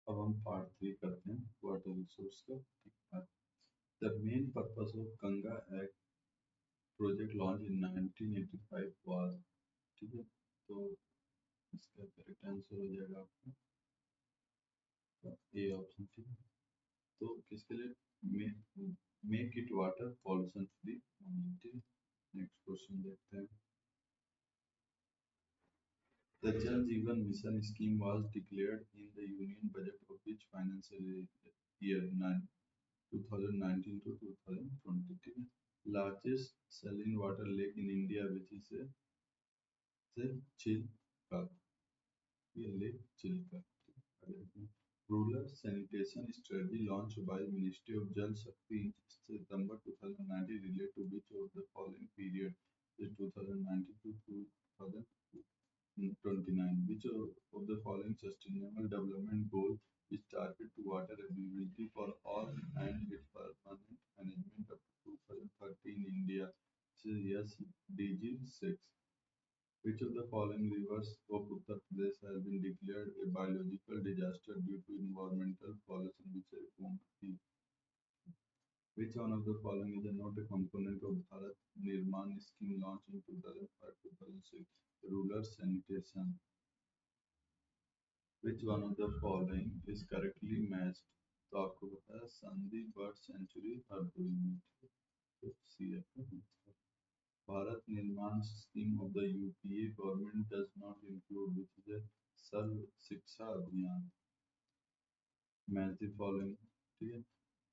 अब हम पार्ट 3 करते हैं वाटर रिसोर्स का। The main purpose of Ganga act project launch in 1985 was, ठीक है। तो इसका करेक्ट आंसर हो जाएगा आपका ए ऑप्शन, ठीक है। तो किसके लिए make it water pollution free, ठीक है। नेक्स्ट क्वेश्चन देखते हैं। The Jal Jeevan Mission scheme was declared in the Union Budget of which financial year 2019 to 2020. Largest saline water lake in India, which is a Chilka. ये lake Chilka. Rural sanitation strategy launched by Ministry of Jal Shakti in September 2019 relate to which of the following period is 2019 to 2029. Which of the following sustainable development goal is target to water availability for all and its permanent management up to 2030 in India? This is SDG 6. Which of the following rivers of Uttar Pradesh has been declared a biological disaster due to environmental pollution? Which is Gomti. Which one of the following is not a component of Bharat Nirman scheme launched in 2005-2006? Rural sanitation. Which one of the following is correctly matched? तो आपको पता है संधि bird sanctuary Hardoi में, तो सी है। Bharat Nirman scheme of the UPA government does not include which is Sarva Shiksha Abhiyan. Match the following, ठीक है।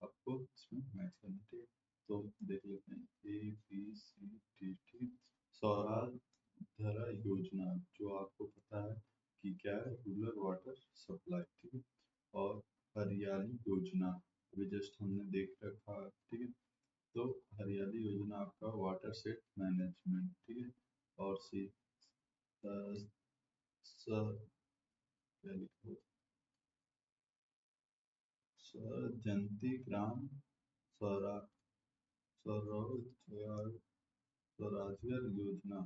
आपको इसमें मैच करना, ठीक है। तो देख लेते हैं ए बी सी डी, ठीक है। स्वराज धरा योजना जो आपको पता है कि क्या है, रूरल वाटर सप्लाई, ठीक है। और हरियाली योजना अभी जस्ट हमने देख रखा, ठीक है। तो हरियाली योजना आपका वाटर सेट मैनेजमेंट, ठीक है। और सी क्या लिखो, स्वजंती ग्राम स्वरा स्वरोजगार स्वरोजगार योजना,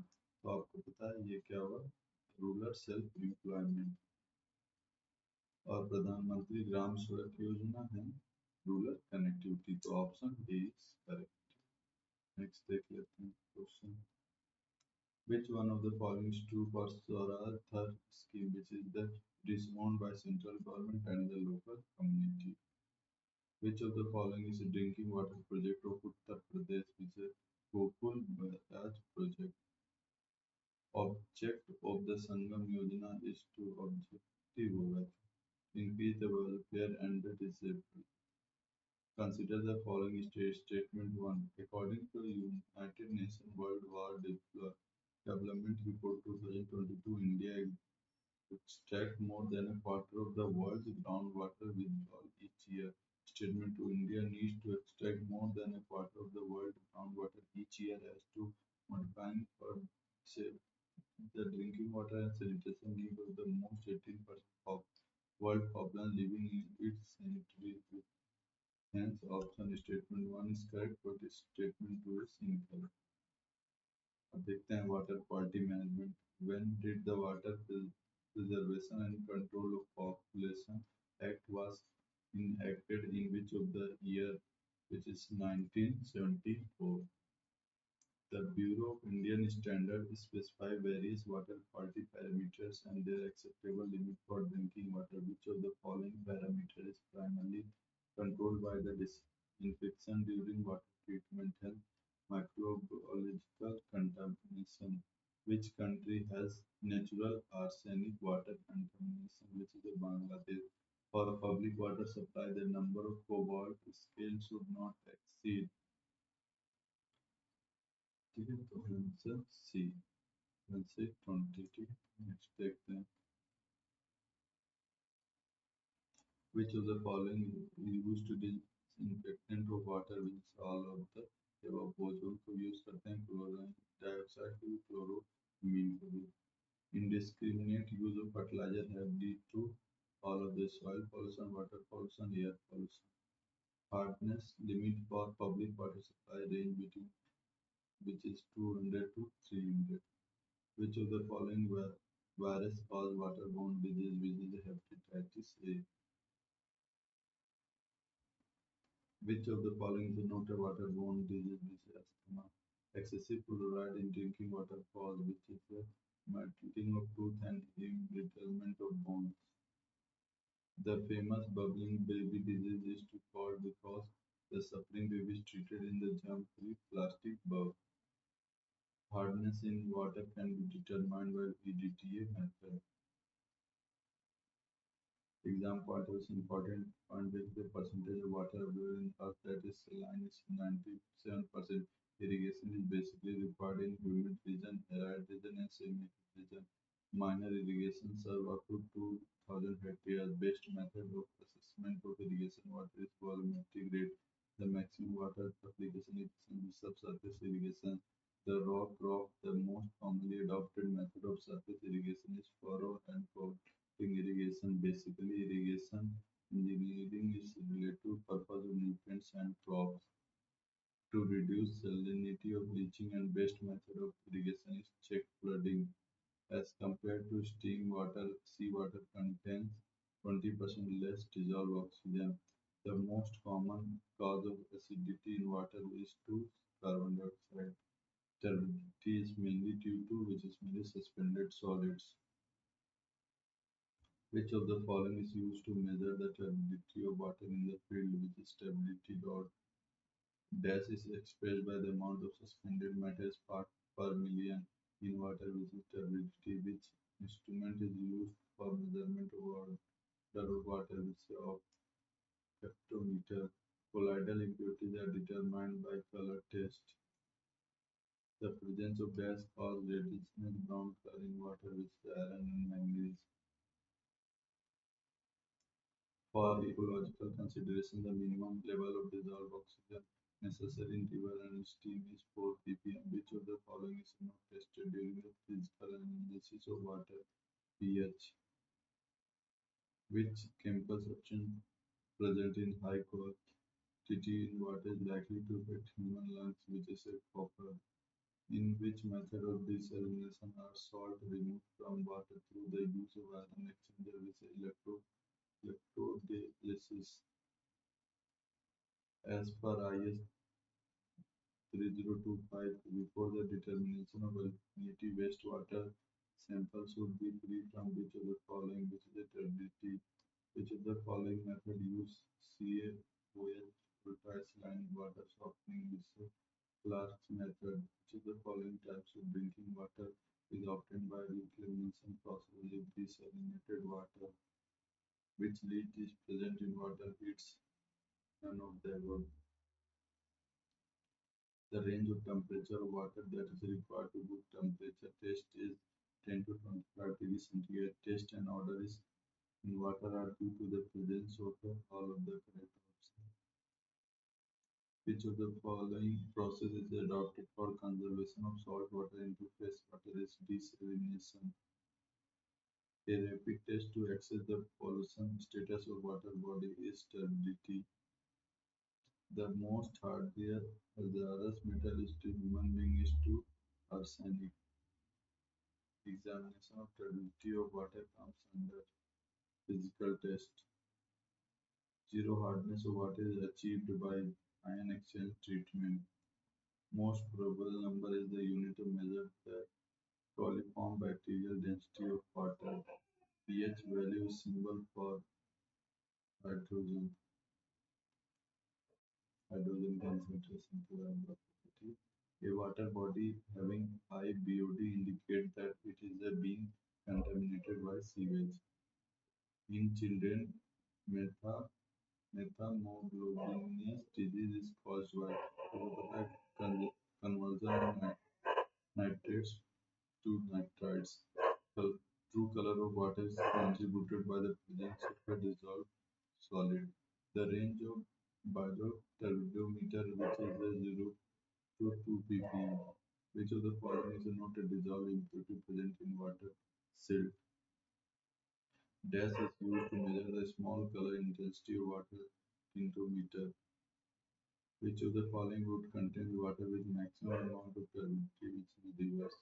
तो आपको पता है ये क्या हुआ, रूरल सेल्फ एम्प्लॉयमेंट। और प्रधानमंत्री ग्राम सड़क योजना है रूरल कनेक्टिविटी, तो option D is correct. Next देख लेते हैं question. Which one of the following is true for Swaraj Dhar scheme, which is that it is owned by central government and the local community? Which of the following is a drinking water project of Uttar Pradesh, which is a Gokul Barrage project? Object of the Sangam Yojana is to objective होगा, increase the welfare and the disabled. Consider the following statement 1. According to United Nations World War Development Report 2022, India extract more than a quarter of the world's groundwater withdrawal each year. Statement 2. India needs to extract more than a quarter of the world's groundwater each year as to modifying for say, the drinking water and sanitation need of the most 18% of world population living in its sanitary. Hence, option statement 1 is correct, but statement 2 is incorrect. अब देखते हैं water quality management. When did the water preservation and control of population act was enacted in which of the year, which is 1974? The Bureau of Indian Standards specify various water quality parameters and their acceptable limit for drinking water. Which of the following parameters is primarily controlled by the disinfection during water treatment? Health, microbiological contamination. Which country has natural arsenic water contamination? Which is Bangladesh. For a public water supply, the number of cobalt scale should not exceed, ठीक है। तो answer C, answer 20। Next देखते हैं। Which of the following used to disinfectant of water, which is all of the above? Ozone को use करते हैं, chlorine dioxide को, क्लोरोमीन को भी। Indiscriminate use of fertilizer have lead to all of the soil pollution, water pollution, air pollution. Hardness limit for public water supply range between which is 200 to 300. Which of the following virus cause waterborne disease, which is hepatitis A? Which of the following is not a waterborne disease which is asthma? Excessive fluoride in drinking water cause which is a melting of tooth and embrittlement of bones. The famous bubbling baby disease is to called because the suffering baby is treated in the germ-free plastic bug. Hardness in water can be determined by EDTA method. Exam part is important point with the percentage of water available in earth that is saline is 97%. Irrigation is basically required in humid region, arid region and semi-arid region. Minor irrigation serve up to 2000 hectares. Best method of assessment of irrigation water is volumetric rate. The maximum water application efficiency subsurface irrigation. The rock crop, the most commonly adopted method of surface irrigation is furrow and irrigation. Basically, irrigation engineering is related to purpose of nutrients and crops to reduce salinity of leaching, and best method of irrigation is check flooding. As compared to stream water, seawater contains 20% less dissolved oxygen. The most common cause of acidity in water is to carbon dioxide. Turbidity is mainly due to which is mainly suspended solids. Which of the following is used to measure the turbidity of water in the field, which is stability dot dash is expressed by the amount of suspended matters part per million in water, which is turbidity. Which instrument is used for measurement of water, which is of spectrometer. Colloidal impurities are determined by color test. The presence of dash causes reddish brown color in water, which is iron and manganese. For ecological consideration, the minimum level of dissolved oxygen necessary in river and stream is 4 ppm. Which of the following is not tested during the physical analysis of water? pH. Which chemical substance present in high quantity in water is likely to affect human lungs, which is a copper? In which method of desalination are salt removed from water through the use of ion exchanger, which is electrolysis? As per IS 3025, before the determination of alkalinity, wastewater samples should be free from which of the following, which is a turbidity? Which of the following method use CaOH ultra-saline water softening, which is Clark's method? Which of the following types of drinking water is obtained by reclamation process of desalinated water? Which lead is present in water? It's none of the above. The range of temperature of water that is required to do temperature test is 10 to 25 degrees centigrade. Taste and odor is in water are due to the presence of all of the correct options. Which of the following process is adopted for conservation of salt water into fresh water is desalination? A rapid test to assess the pollution status of water body is turbidity. The most hazardous metal is to human being is to arsenic. Examination of turbidity of water comes under physical test. Zero hardness of water is achieved by ion exchange treatment. Most probable number is the unit of measure the coliform bacterial density of water. pH value is symbol for hydrogen concentration to property. A water body having high BOD indicates that it is being contaminated by sewage. In children, methamoglobinous disease is caused by conversion of nitrates to nitrites. The true color of water is contributed by the presence of a dissolved solid. The range of bioturbidometer, which is a 0 to 2 ppm. Which of the following is not a dissolved impurity present in water? Silt. Dash is used to measure the small color intensity of water into meter. Which of the following would contain water with maximum amount of turbidity, which is reverse?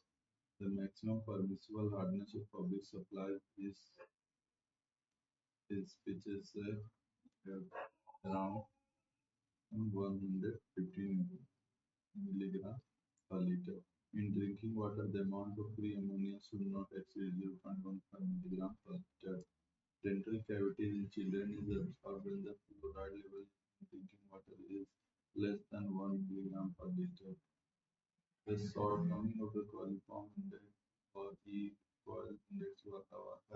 The maximum permissible hardness of public supply is which is around 115 milligram per liter. In drinking water, the amount of free ammonia should not exceed 0.15 milligram per liter. Dental cavities in children is absorbed when the fluoride level in drinking water is less than 1 milligram per liter. The shortcoming of the coliform index or equal index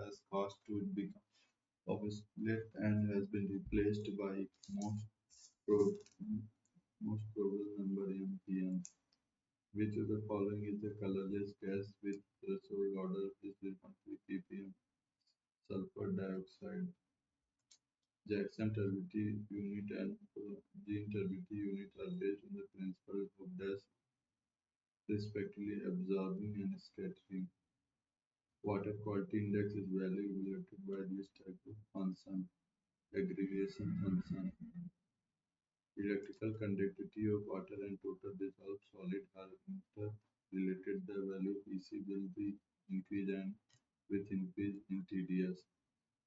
has caused to become obsolete and has been replaced by pro- most probable number MPM. Which of the following is a colorless gas with threshold order is 0.3 ppm? Sulfur dioxide. Jackson turbidity unit and gene turbidity unit are based on the principle of dash respectively absorbing and scattering. Water quality index is value related by this type of function, aggregation function. Electrical conductivity of water and total dissolved solid are interrelated. The value of EC will be increased and with increase in TDS.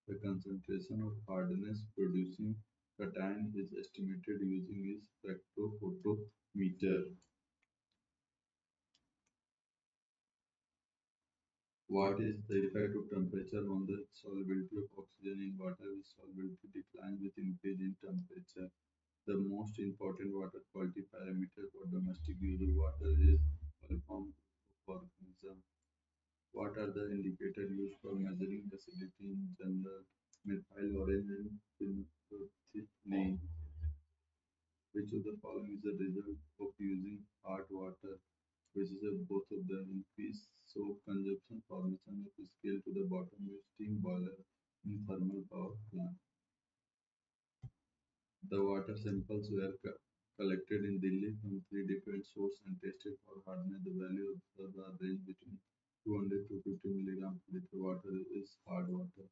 The concentration of hardness producing cation is estimated using a spectrophotometer. What is the effect of temperature on the solubility of oxygen in water? With solubility declines with increase in temperature. The most important water quality parameter for domestic use of water is coliform organism. What are the indicators used for measuring acidity in general? Methyl orange and phenolphthalein. Which of the following is the result of using hot water? Which is both of the increased soap consumption formation of scale to the bottom of steam boiler in thermal power plant. The water samples were collected in Delhi from three different sources and tested for hardness. The value of the range between 200 to 50 milligram per liter water is hard water.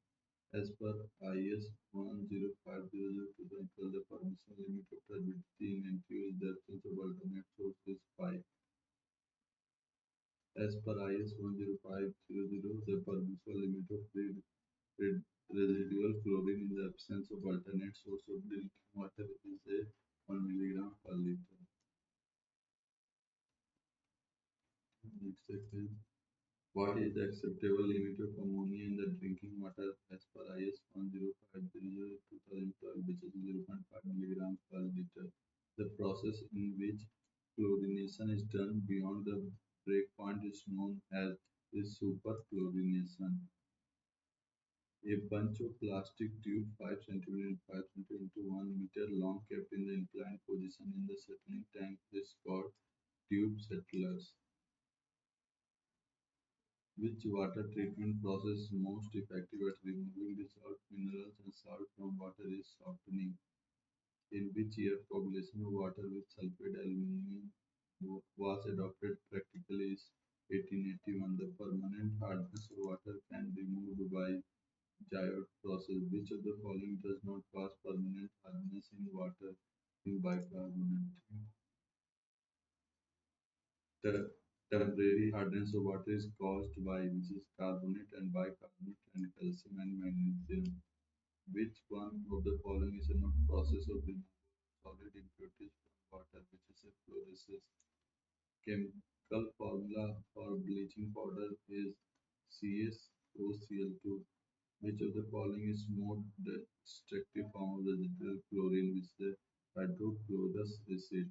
As per IS 10500 the permission limit of turbidity in NTU is the absence of alternate source is 5. As per IS 10500, the permissible limit of residual chlorine in the absence of alternate source of drinking water is a 1 milligram per liter. Next section. What is the acceptable limit of ammonia in the drinking water as per IS 10500:2012, which is 0.5 milligram per liter? The process in which chlorination is done beyond the breakpoint is known as superchlorination. A bunch of plastic tube 5 cm and 5 cm into 1 meter long kept in the inclined position in the settling tank is called tube settlers. Which water treatment process is most effective at removing dissolved minerals and salt from water is softening? In which year coagulation of water with sulfate aluminum was adopted practically is 1881. The permanent hardness of water can be removed by Diode process. Which of the following does not cause permanent hardness in water in bicarbonate? The temporary hardness of water is caused by which is carbonate and bicarbonate and calcium and magnesium. Which one of the following is not process of removal of solid impurities from water, which is a fluorescence? Chemical formula for bleaching powder is CaOCl2. Which of the following is more destructive form of the residual chlorine, which is the hydrochlorous acid?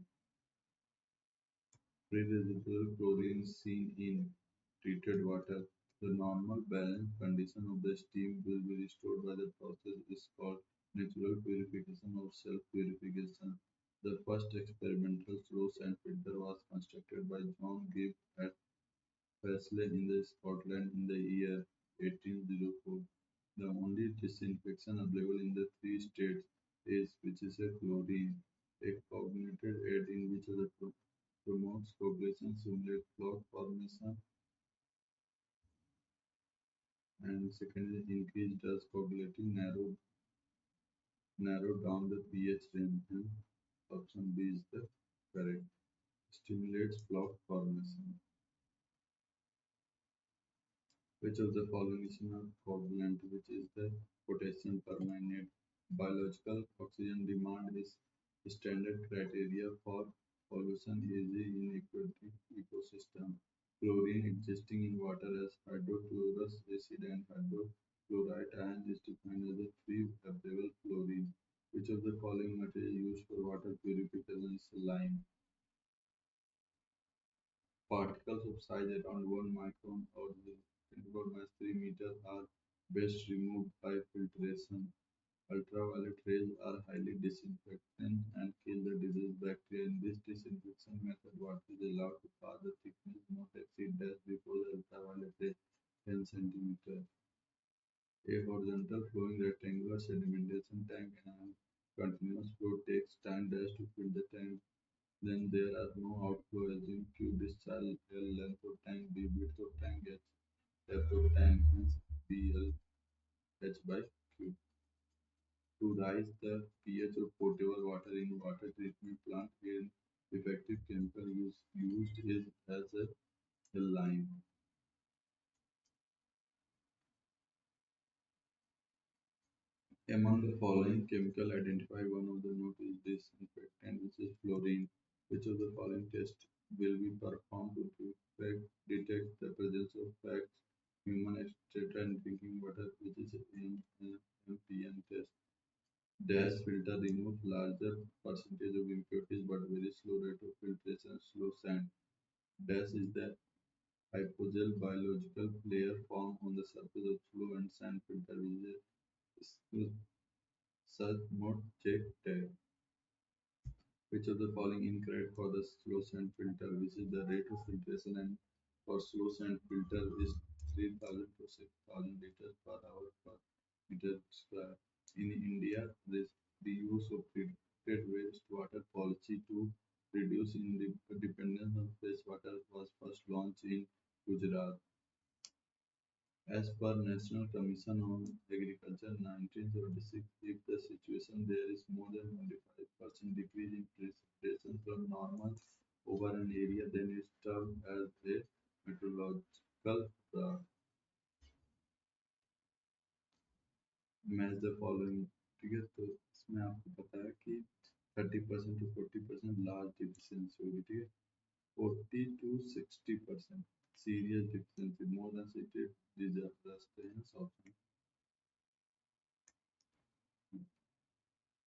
Free residual chlorine seen in treated water. The normal balance condition of the steam will be restored by the process is called natural purification or self-purification. The first experimental source and filter was constructed by John Gibb at Faslane in the Scotland in the year 1804. The only disinfection available in the three states is which is a chlorine, a cognated aid in which the promotes coagulation, simulate clot formation, and secondly increase does coagulating narrow down the pH range, and option B is the correct. Stimulates clot formation. Which of the following is not coagulant, which is the potassium permanganate? Biological oxygen demand is Standard criteria for pollution is in aquatic ecosystem. Chlorine existing in water as hydrochlorous acid and hydrochloride ion is defined as a free available chlorine. Which of the following material used for water purification is lime? Particles of size around 1 micron or 10⁻³ meter are best removed by filtration. Ultraviolet rays are highly disinfectant and kill the disease bacteria. In this disinfection method, water is allowed to pass the thickness not exceed dash before the ultraviolet ray 10 centimeter. A horizontal flowing rectangular sedimentation tank in a continuous flow takes time dash to fill the tank. Then there are no outflow. Assume Q discharge L length of tank, B width of tank, H depth of tank, hence BL H by Q. To rise the pH of potable water in water treatment plant, an effective chemical used is as a lime. Among the following chemical, identify one of the not is disinfectant, which is fluorine. Which of the following tests will be performed to detect the presence of facts, human excreta in drinking water, which is MPN test? Dash filter removes larger percentage of impurities but very slow rate of filtration, slow sand. Dash is the hypogel biological layer formed on the surface of slow and sand filter, which is such mode check tag. Which of the following incorrect for the slow sand filter, which is the rate of filtration and for slow sand filter is 3000 to 6000 liters per hour per meter square. In India, the use of treated wastewater policy to reduce dependence on fresh water was first launched in Gujarat. As per National Commission on Agriculture 1976, if the situation there is more than 25% decrease in precipitation from normal over an area, then it's termed as a meteorological drought. Match the following. ठीक है, तो इसमें आपको पता है कि 30% to 40% large deficiency होगी, ठीक है, 40 to 60% serious deficiency, more than 60 disaster hence option.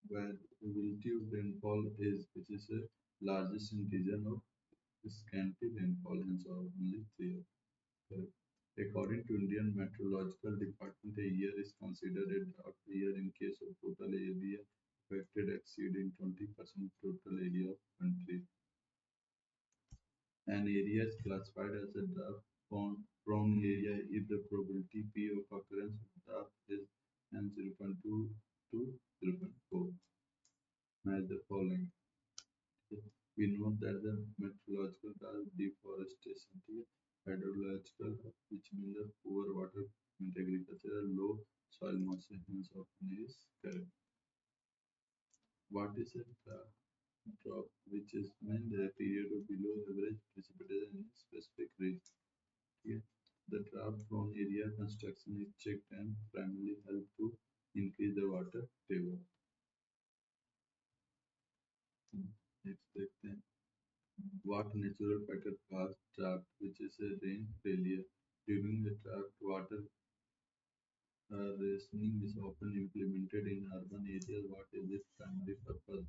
Where relative rainfall is, which is a largest in region of scanty rainfall, hence only 3. Correct. According to Indian Meteorological Department, a year is considered a drought year in case of total area affected exceeding 20% total area of country. An area is classified as a drought-prone area if the probability P of occurrence of drought is n 0.2 to 0.4. Match the following. We know that the meteorological drought, deforestation, hydrological, which means the poor water, agricultural, low soil moisture, hence often is correct. What is a drought? Which is when the period of below average precipitation in a specific region. Here, the drought-prone area construction is checked and primarily help to increase the water table. Next, what natural factor caused drought, which is a rain failure. During the drought, water rationing is often implemented in urban areas. What is its primary purpose?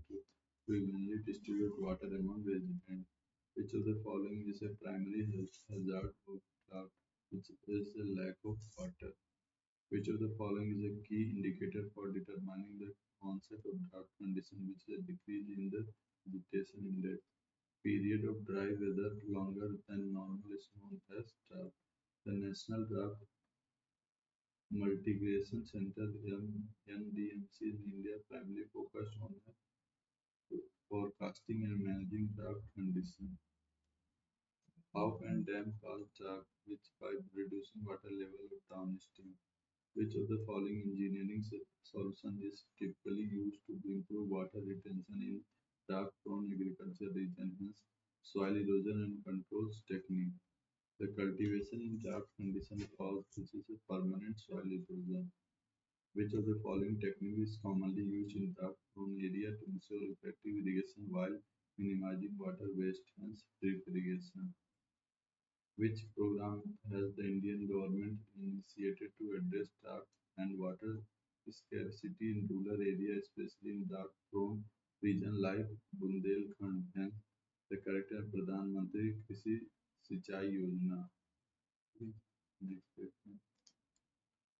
To evenly distribute water among residents. Which of the following is a primary hazard of drought, which is a lack of water? Which of the following is a key indicator for determining the onset of drought condition, which is a decrease in the vegetation index? Period of dry weather longer than normal is known as drought. The National Drought Mitigation Center (NDMC) in India primarily focused on forecasting and managing drought conditions. How can dam cause drought? Which by reducing water level of downstream. Which of the following engineering solution is typically used to improve water retention in drought-prone agriculture region? Hence, soil erosion and controls technique. The cultivation in drought condition causes, which is a permanent soil erosion. Which of the following technique is commonly used in drought-prone area to ensure effective irrigation while minimizing water waste, hence drip irrigation? Which program has the Indian government initiated to address drought and water scarcity in rural areas, especially in drought-prone regions like Bundelkhand? Hence, the correct is Pradhan Mantri Krishi Sinchai Yojana. Next question.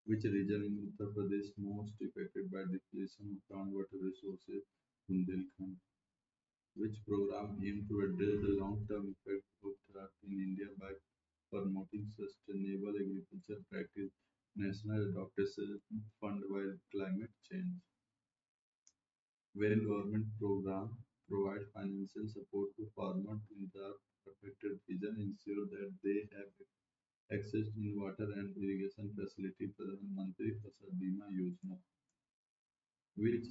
Which region in Uttar Pradesh most affected by depletion of groundwater resources? Bundelkhand. Which program aimed to address the long-term effect of drought in India by promoting sustainable agriculture practice? National Adaptation Fund while climate change. Wherein government program provide financial support to farmers in the affected region, ensure that they have access in water and irrigation facility. Pradhan Mantri Fasal Bima Yojana, which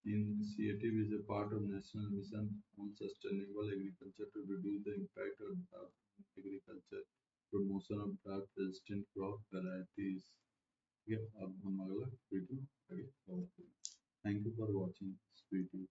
initiative is a part of National Mission on Sustainable Agriculture to reduce the impact of drought on agriculture, promotion of drought-resistant crop varieties. Yeah, अब हम अगला video आगे cover करेंगे. Thank you for watching this video.